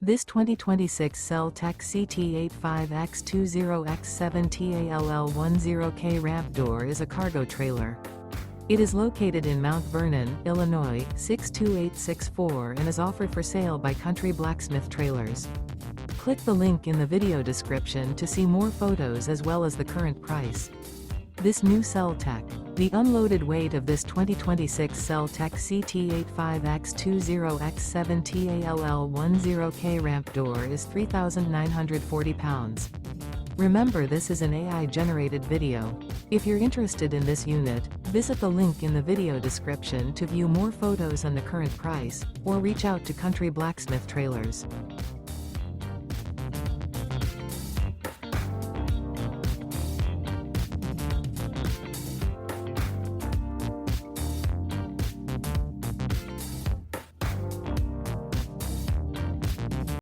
This 2026 CellTech CT85X20X7TALL10K ramp door is a cargo trailer. It is located in Mount Vernon, Illinois, 62864 and is offered for sale by Country Blacksmith Trailers. Click the link in the video description to see more photos as well as the current price. This new CellTech. The unloaded weight of this 2026 CellTech CT85X20X7TALL10K ramp door is 3,940 pounds. Remember, this is an AI-generated video. If you're interested in this unit, visit the link in the video description to view more photos and the current price, or reach out to Country Blacksmith Trailers.